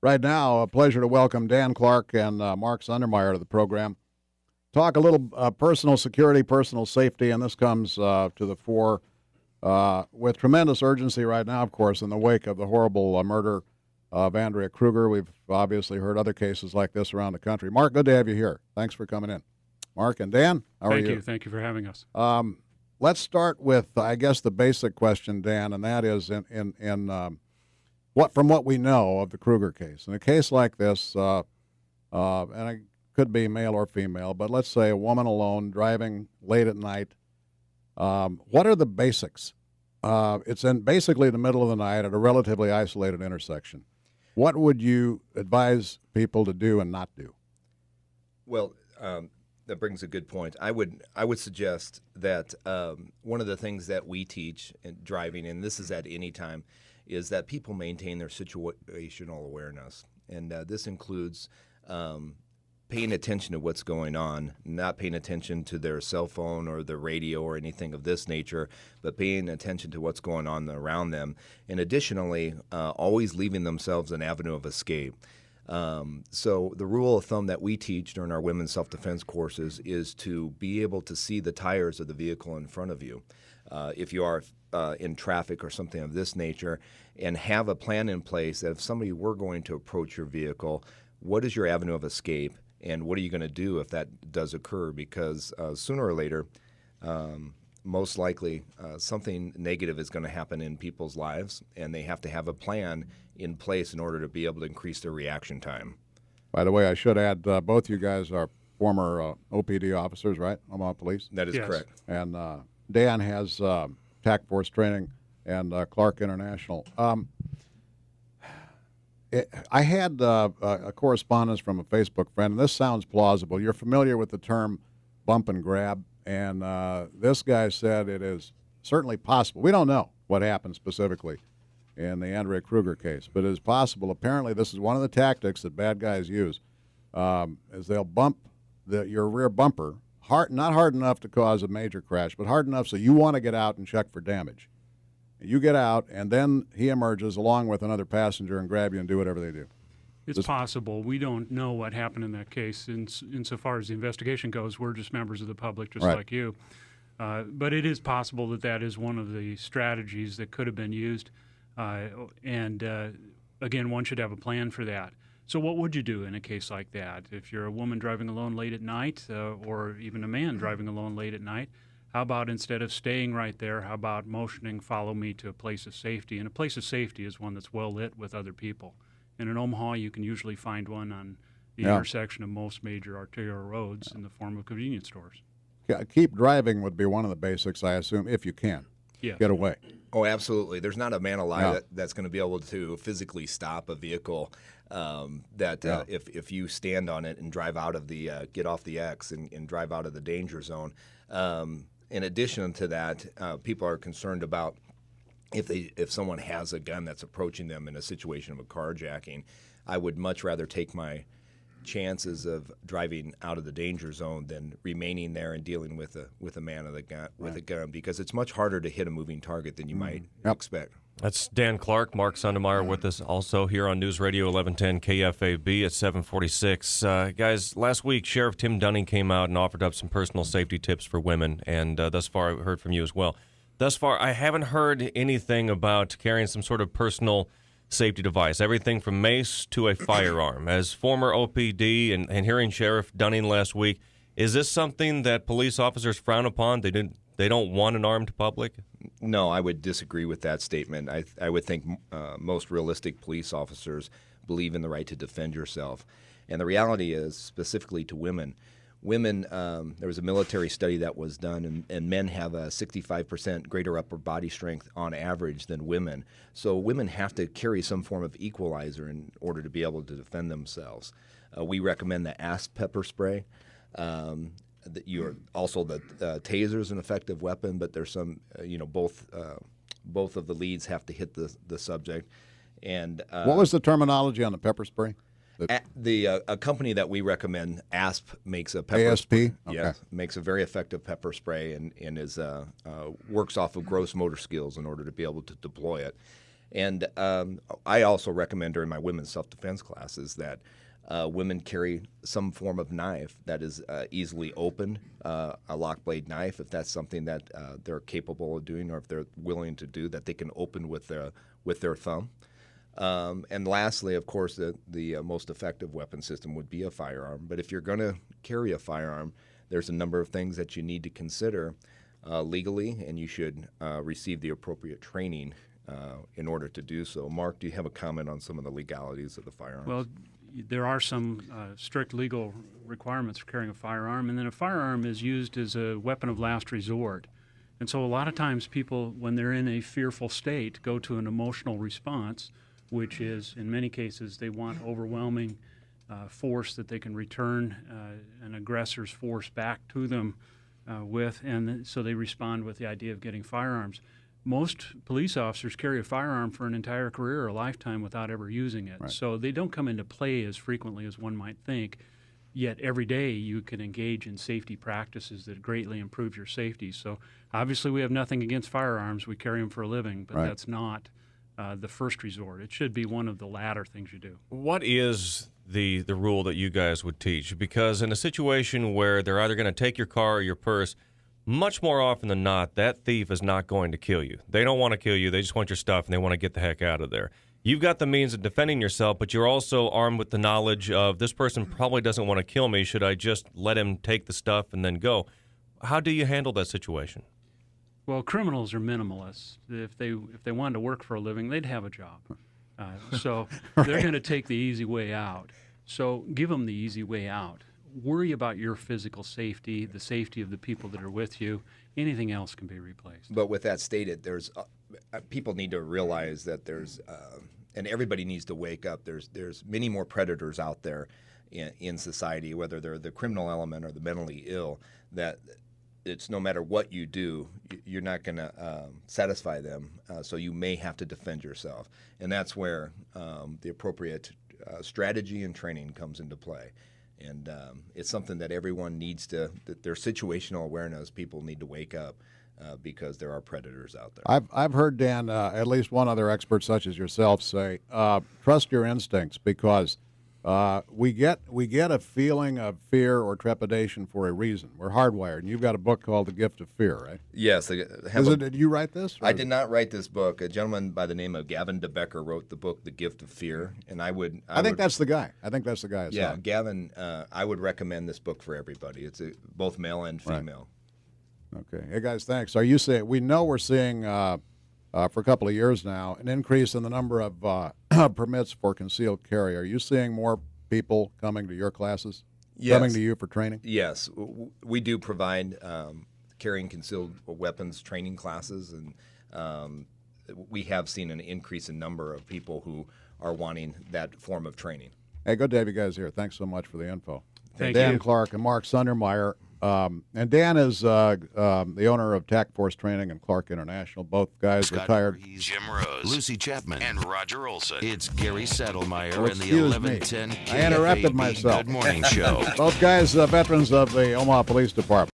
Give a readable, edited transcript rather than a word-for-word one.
Right now, a pleasure to welcome Dan Clark and Mark Sundermeyer to the program. Talk a little personal security, personal safety, and this comes to the fore with tremendous urgency right now, of course, in the wake of the horrible murder of Andrea Kruger. We've obviously heard other cases like this around the country. Mark, good to have you here. Thanks for coming in. Mark and Dan, how are you? Thank you. Thank you for having us. Let's start with, I guess, the basic question, Dan, and that is from what we know of the Kruger case. In a case like this, and it could be male or female, but let's say a woman alone driving late at night, what are the basics? It's in basically the middle of the night at a relatively isolated intersection. What would you advise people to do and not do? Well, that brings a good point. I would suggest that one of the things that we teach in driving, and this is at any time, is that people maintain their situational awareness. And this includes paying attention to what's going on, not paying attention to their cell phone or the radio or anything of this nature, but paying attention to what's going on around them. And additionally, always leaving themselves an avenue of escape. So the rule of thumb that we teach during our women's self-defense courses is to be able to see the tires of the vehicle in front of you. If you are in traffic or something of this nature, and have a plan in place that if somebody were going to approach your vehicle, what is your avenue of escape, and what are you going to do if that does occur? Because sooner or later, most likely something negative is going to happen in people's lives, and they have to have a plan in place in order to be able to increase their reaction time. By the way, I should add, both you guys are former OPD officers, right? Omaha Police? That is correct. And Dan has TAC Force training and Clark International. I had a correspondence from a Facebook friend, and this sounds plausible. You're familiar with the term bump and grab, and this guy said it is certainly possible. We don't know what happened specifically in the Andrea Kruger case, but it is possible. Apparently, this is one of the tactics that bad guys use, is they'll bump your rear bumper, not hard enough to cause a major crash, but hard enough so you want to get out and check for damage. You get out, and then he emerges along with another passenger and grab you and do whatever they do. It's possible. We don't know what happened in that case. Insofar as the investigation goes, we're just members of the public, just right. like you. But it is possible that that is one of the strategies that could have been used. Again, one should have a plan for that. So what would you do in a case like that? If you're a woman driving alone late at night, or even a man driving alone late at night, how about instead of staying right there, how about motioning, follow me to a place of safety? And a place of safety is one that's well lit with other people. And in Omaha, you can usually find one on the intersection of most major arterial roads in the form of convenience stores. Yeah, keep driving would be one of the basics, I assume, if you can. Yes. Get away. Oh, absolutely. There's not a man alive that's going to be able to physically stop a vehicle if you stand on it and drive out of the get off the X and drive out of the danger zone. In addition to that, people are concerned about if someone has a gun that's approaching them in a situation of a carjacking. I would much rather take my chances of driving out of the danger zone than remaining there and dealing with a man with a gun, because it's much harder to hit a moving target than you might expect. That's Dan Clark, Mark Sundermeyer with us also here on News Radio 1110 KFAB at 746. Guys, last week Sheriff Tim Dunning came out and offered up some personal safety tips for women, and thus far I've heard from you as well. Thus far, I haven't heard anything about carrying some sort of personal safety device, everything from mace to a firearm. As former OPD and hearing Sheriff Dunning last week, is this something that police officers frown upon? They don't want an armed public? No, I would disagree with that statement. I would think most realistic police officers believe in the right to defend yourself. And the reality is, specifically to women, there was a military study that was done, and men have a 65% greater upper body strength on average than women. So women have to carry some form of equalizer in order to be able to defend themselves. We recommend the ASP pepper spray. Also the taser is an effective weapon, but there's some, both of the leads have to hit the subject. And what was the terminology on the pepper spray? A company that we recommend, ASP, makes a pepper ASP? spray. Okay. Yeah, makes a very effective pepper spray and is works off of gross motor skills in order to be able to deploy it. And I also recommend during my women's self-defense classes that women carry some form of knife that is easily opened, a lock blade knife, if that's something that they're capable of doing or if they're willing to do, that they can open with their thumb. And lastly, of course, the most effective weapon system would be a firearm. But if you're going to carry a firearm, there's a number of things that you need to consider legally, and you should receive the appropriate training in order to do so. Mark, do you have a comment on some of the legalities of the firearms? Well, there are some strict legal requirements for carrying a firearm, and then a firearm is used as a weapon of last resort. And so a lot of times people, when they're in a fearful state, go to an emotional response, which is, in many cases, they want overwhelming force that they can return an aggressor's force back to them with, and so they respond with the idea of getting firearms. Most police officers carry a firearm for an entire career or a lifetime without ever using it. Right. So they don't come into play as frequently as one might think, yet every day you can engage in safety practices that greatly improve your safety. So obviously we have nothing against firearms. We carry them for a living, but Right. that's not the first resort. It should be one of the latter things you do. What is the rule that you guys would teach? Because in a situation where they're either going to take your car or your purse, much more often than not, that thief is not going to kill you. They don't want to kill you. They just want your stuff, and they want to get the heck out of there. You've got the means of defending yourself, but you're also armed with the knowledge of this person probably doesn't want to kill me. Should I just let him take the stuff and then go? How do you handle that situation? Well, criminals are minimalists. If they wanted to work for a living, they'd have a job. So they're going to take the easy way out. So give them the easy way out. Worry about your physical safety, the safety of the people that are with you. Anything else can be replaced. But with that stated, there's people need to realize that there's and everybody needs to wake up. There's many more predators out there in society, whether they're the criminal element or the mentally ill, that it's no matter what you do, you're not going to satisfy them. So you may have to defend yourself, and that's where the appropriate strategy and training comes into play. And it's something that everyone needs to, their situational awareness, people need to wake up because there are predators out there. I've heard, Dan, at least one other expert such as yourself say, trust your instincts, because we get a feeling of fear or trepidation for a reason. We're hardwired, and you've got a book called The Gift of Fear, right? Yes. Did you write this? I did not write this book. A gentleman by the name of Gavin DeBecker wrote the book The Gift of Fear, and I think that's the guy. I think that's the guy. Yeah, Gavin, I would recommend this book for everybody. It's both male and female. Right. Okay. Hey, guys, thanks. Are you saying, we know we're seeing, for a couple of years now, an increase in the number of permits for concealed carry. Are you seeing more people coming to your classes? Yes. Coming to you for training? Yes. We do provide carrying concealed weapons training classes, and we have seen an increase in number of people who are wanting that form of training. Hey, good to have you guys here. Thanks so much for the info. Thank Dan you. Clark and Mark Sundermeyer. And Dan is the owner of TAC Force Training and Clark International. Both guys Scott retired. Rees, Jim Rose, Lucy Chapman, and Roger Olson. It's Gary Settlemeyer Oh, and the excuse me. 1110 I interrupted KFAB myself. Good Morning Show. Both guys veterans of the Omaha Police Department.